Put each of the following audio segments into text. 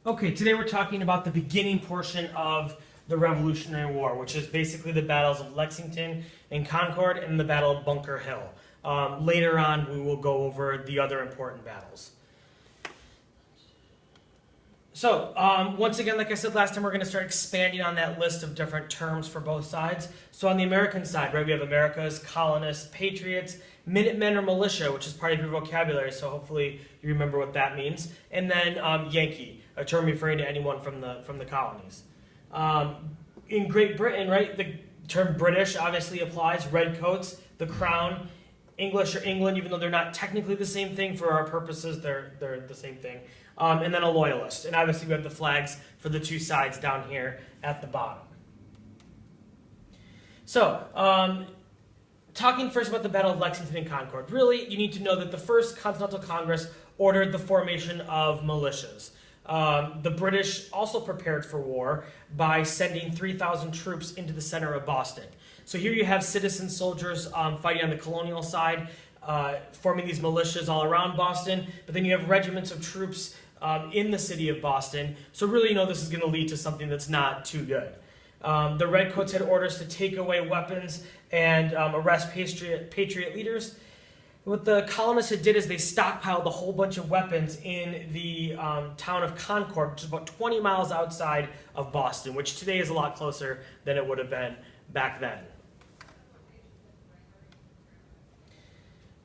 Okay, today we're talking about the beginning portion of the Revolutionary War, which is basically the battles of Lexington and Concord and the Battle of Bunker Hill. Later on, we will go over the other important battles. So, once again, like I said last time, we're going to start expanding on that list of different terms for both sides. So on the American side, right, we have Americas, colonists, patriots, Minutemen or militia, which is part of your vocabulary, so hopefully you remember what that means. And then Yankee, a term referring to anyone from the colonies. In Great Britain, right, the term British obviously applies. Redcoats, the Crown, English or England, even though they're not technically the same thing, for our purposes, they're the same thing. And then a loyalist. And obviously we have the flags for the two sides down here at the bottom. So, talking first about the Battle of Lexington and Concord. Really, you need to know that the First Continental Congress ordered the formation of militias. The British also prepared for war by sending 3,000 troops into the center of Boston. So here you have citizen soldiers fighting on the colonial side, forming these militias all around Boston, but then you have regiments of troops in the city of Boston. So really, this is going to lead to something that's not too good. The Redcoats had orders to take away weapons and arrest patriot leaders. What the colonists had did is they stockpiled a whole bunch of weapons in the town of Concord, which is about 20 miles outside of Boston, which today is a lot closer than it would have been back then.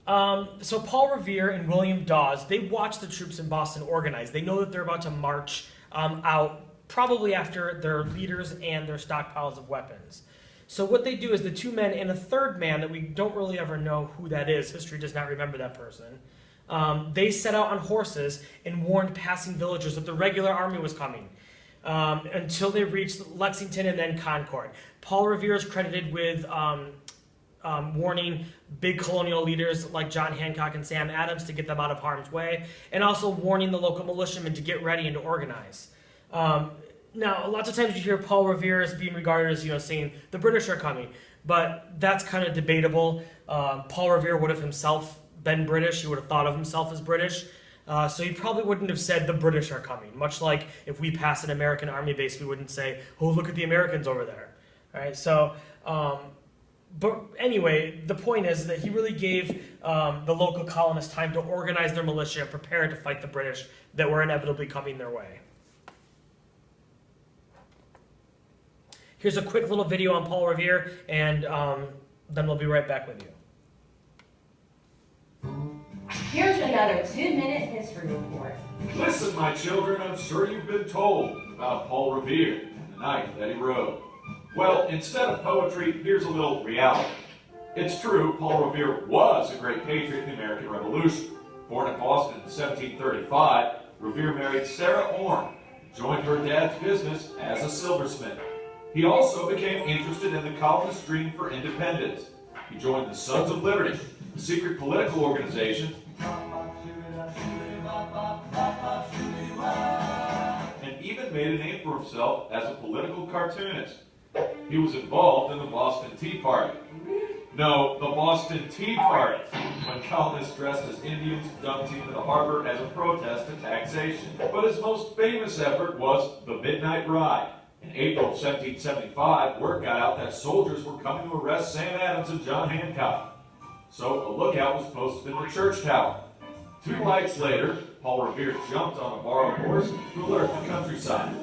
So Paul Revere and William Dawes, they watch the troops in Boston organize. They know that they're about to march out, probably after their leaders and their stockpiles of weapons. So what they do is the two men and a third man that we don't really ever know who that is, history does not remember that person, they set out on horses and warned passing villagers that the regular army was coming until they reached Lexington and then Concord. Paul Revere is credited with warning big colonial leaders like John Hancock and Sam Adams to get them out of harm's way, and also warning the local militiamen to get ready and to organize. Now, lots of times you hear Paul Revere as being regarded as, saying the British are coming, but that's kind of debatable. Paul Revere would have himself been British. He would have thought of himself as British. So he probably wouldn't have said the British are coming, much like if we pass an American army base, we wouldn't say, oh, look at the Americans over there. All right, so, but anyway, the point is that he really gave the local colonists time to organize their militia and prepare to fight the British that were inevitably coming their way. Here's a quick little video on Paul Revere, and then we'll be right back with you. Here's another 2-minute history report. Listen, my children, I'm sure you've been told about Paul Revere and the night that he rode. Well, instead of poetry, here's a little reality. It's true, Paul Revere was a great patriot in the American Revolution. Born in Boston in 1735, Revere married Sarah Orne and joined her dad's business as a silversmith. He also became interested in the colonists' dream for independence. He joined the Sons of Liberty, a secret political organization, and even made a name for himself as a political cartoonist. He was involved in the Boston Tea Party. No, the Boston Tea Party, when colonists dressed as Indians dumped into the harbor as a protest to taxation. But his most famous effort was the Midnight Ride. In April of 1775, word got out that soldiers were coming to arrest Sam Adams and John Hancock. So a lookout was posted in the church tower. 2 nights later, Paul Revere jumped on a borrowed horse to alert the countryside.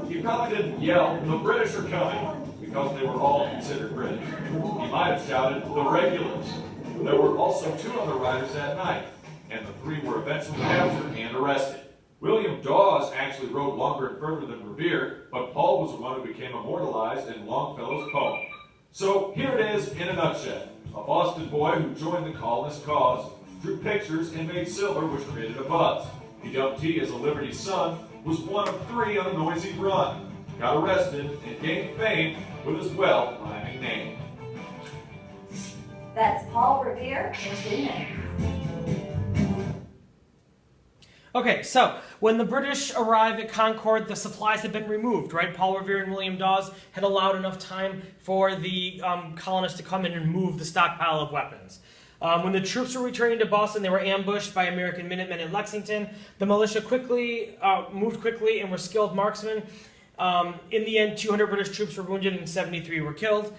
He probably didn't yell, "The British are coming," because they were all considered British. He might have shouted, "The regulars." There were also 2 other riders that night, and the 3 were eventually captured and arrested. William Dawes actually rode longer and further than Revere, but Paul was the one who became immortalized in Longfellow's poem. So here it is in a nutshell. A Boston boy who joined the colonist cause, drew pictures and made silver, which created a buzz. He dumped tea as a Liberty son, was one of 3 on a noisy run, got arrested, and gained fame with his well-rhyming name. That's Paul Revere in 2 minutes. Okay, so when the British arrived at Concord, the supplies had been removed, right? Paul Revere and William Dawes had allowed enough time for the colonists to come in and move the stockpile of weapons. When the troops were returning to Boston, they were ambushed by American Minutemen at Lexington. The militia moved quickly and were skilled marksmen. In the end, 200 British troops were wounded and 73 were killed.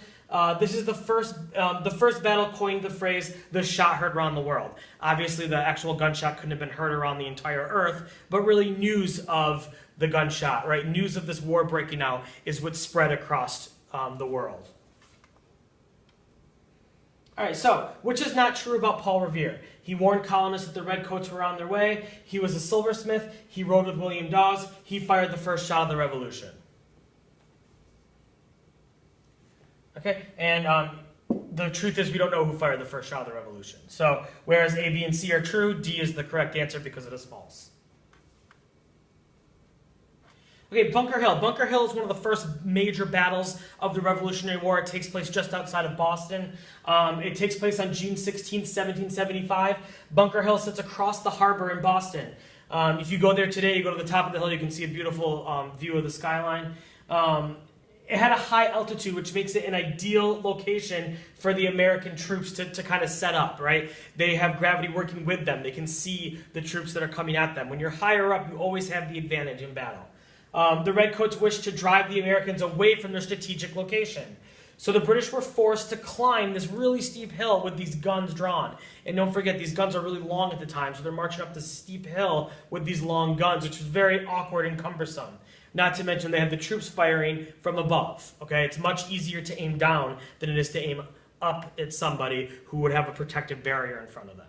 This is the first battle coined the phrase, "the shot heard around the world." Obviously, the actual gunshot couldn't have been heard around the entire earth, but really news of the gunshot, right? News of this war breaking out is what spread across the world. All right, so, which is not true about Paul Revere? He warned colonists that the redcoats were on their way. He was a silversmith. He rode with William Dawes. He fired the first shot of the Revolution. Okay, and the truth is we don't know who fired the first shot of the Revolution. So, whereas A, B, and C are true, D is the correct answer because it is false. Okay, Bunker Hill. Bunker Hill is one of the first major battles of the Revolutionary War. It takes place just outside of Boston. It takes place on June 16, 1775. Bunker Hill sits across the harbor in Boston. If you go there today, you go to the top of the hill, you can see a beautiful view of the skyline. It had a high altitude, which makes it an ideal location for the American troops to kind of set up, right? They have gravity working with them. They can see the troops that are coming at them. When you're higher up, you always have the advantage in battle. The Redcoats wished to drive the Americans away from their strategic location. So the British were forced to climb this really steep hill with these guns drawn. And don't forget, these guns are really long at the time, so they're marching up this steep hill with these long guns, which was very awkward and cumbersome. Not to mention they had the troops firing from above. Okay, it's much easier to aim down than it is to aim up at somebody who would have a protective barrier in front of them.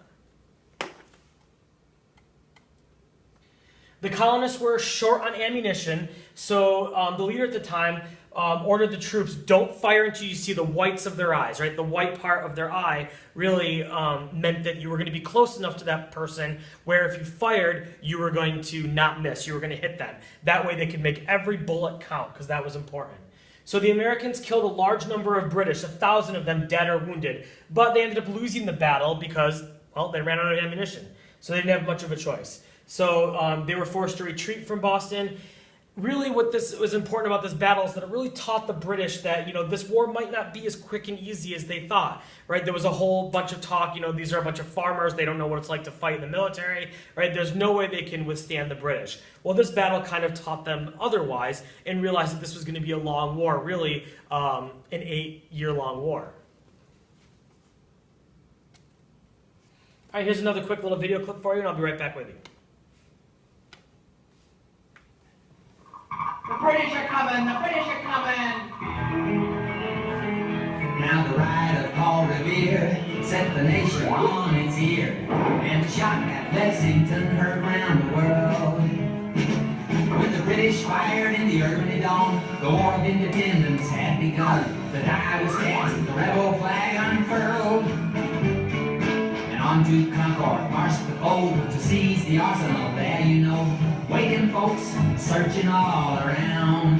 The colonists were short on ammunition, so the leader at the time ordered the troops, don't fire until you see the whites of their eyes, right? The white part of their eye really meant that you were going to be close enough to that person where if you fired, you were going to not miss. You were going to hit them. That way they could make every bullet count because that was important. So the Americans killed a large number of British, 1,000 of them dead or wounded, but they ended up losing the battle because, well, they ran out of ammunition. So they didn't have much of a choice. So they were forced to retreat from Boston. Really what this was important about this battle is that it really taught the British that, this war might not be as quick and easy as they thought, right? There was a whole bunch of talk, these are a bunch of farmers, they don't know what it's like to fight in the military, right? There's no way they can withstand the British. Well, this battle kind of taught them otherwise and realized that this was going to be a long war, really an 8-year-long war. All right, here's another quick little video clip for you, and I'll be right back with you. The British are coming! The British are coming! Now the ride of Paul Revere set the nation on its ear, and the shot at Lexington heard round the world. When the British fired in the early dawn, the War of Independence had begun. The die was cast, the rebel flag unfurled, and on to Concord marched the foe to seize the arsenal there, waiting folks, searching all around,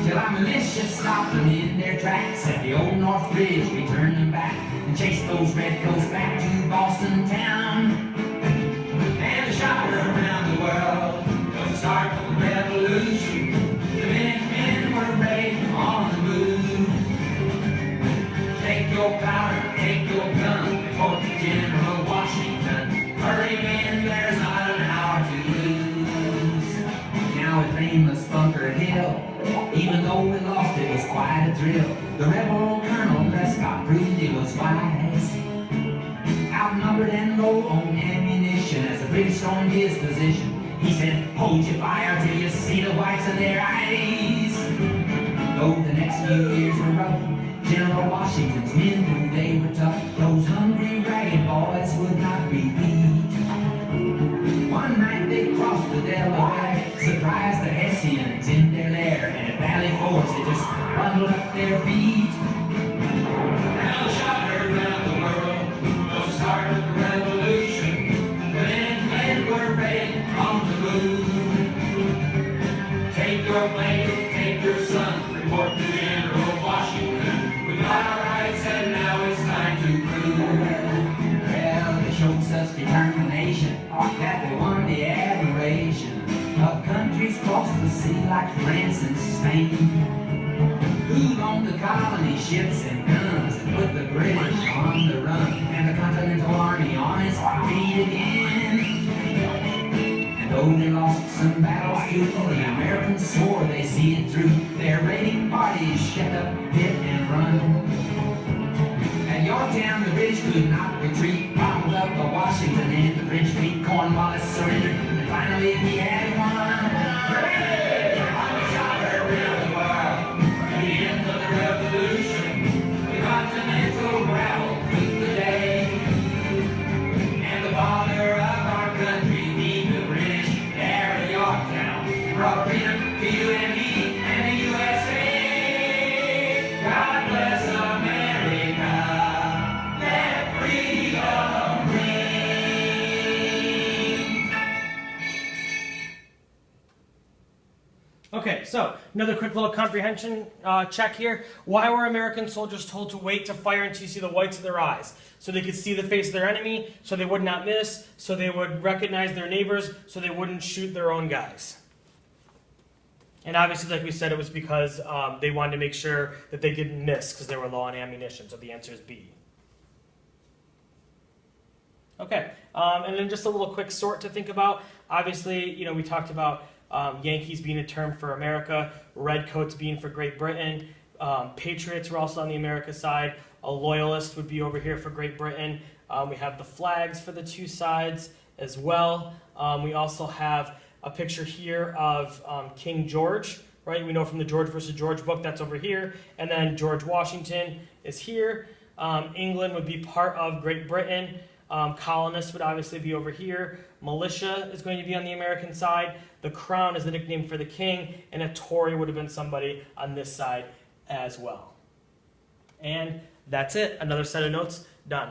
till our militia stopped them in their tracks at the old North Bridge. We turned them back and chased those redcoats back to Boston town. And the shot around the world was the start of the revolution. The men were ready on the move. Take your powder, take your gun, report to General Washington. Hurry men, there's not an hour to lose. Now at famous Bunker Hill, even though we lost, it was quite a thrill. The rebel Colonel Prescott proved he was wise, outnumbered and low on ammunition as the British stormed his position. He said, hold your fire till you see the whites of their eyes. Though the next few years were rough, General Washington's men knew they were tough. Those hungry, ragged boys would not be beat. One night they crossed the Delaware, surprised the Hessians in their lair, and at Valley Forge they just bundled up their feet. Now the shot heard round the world was the start of the revolution. The men were ready on the move. Take your blade, take your son, report to General Washington. We got our rights and now it's time to prove. Well, they showed such determination that they won the admiration of countries across the sea like France and Spain. He owned the colony ships and guns and put the British on the run and the Continental Army on its feet again. And though they lost some battles too, the Americans swore they see it through. Their raiding parties kept up, hit and run. At Yorktown, the British could not retreat. Bottled up by Washington and the French beat. Cornwallis surrendered, and finally he had won. Hooray! I wish I heard really well. At the end of the Revolution, the Continental gravel took the day. And the father of our country, the British, there at Yorktown, brought freedom to you and me and the USA. God bless America. Let freedom ring. Okay, so another quick little comprehension check here. Why were American soldiers told to wait to fire until you see the whites of their eyes? So they could see the face of their enemy, so they would not miss, so they would recognize their neighbors, so they wouldn't shoot their own guys. And obviously, like we said, it was because they wanted to make sure that they didn't miss because they were low on ammunition. So the answer is B. Okay, and then just a little quick sort to think about. Obviously, we talked about Yankees being a term for America, Redcoats being for Great Britain, Patriots were also on the America side, a Loyalist would be over here for Great Britain. We have the flags for the two sides as well. We also have a picture here of King George, right? We know from the George versus George book, that's over here. And then George Washington is here. England would be part of Great Britain. Colonists would obviously be over here. Militia is going to be on the American side. The crown is the nickname for the king. And a Tory would have been somebody on this side as well. And that's it. Another set of notes done.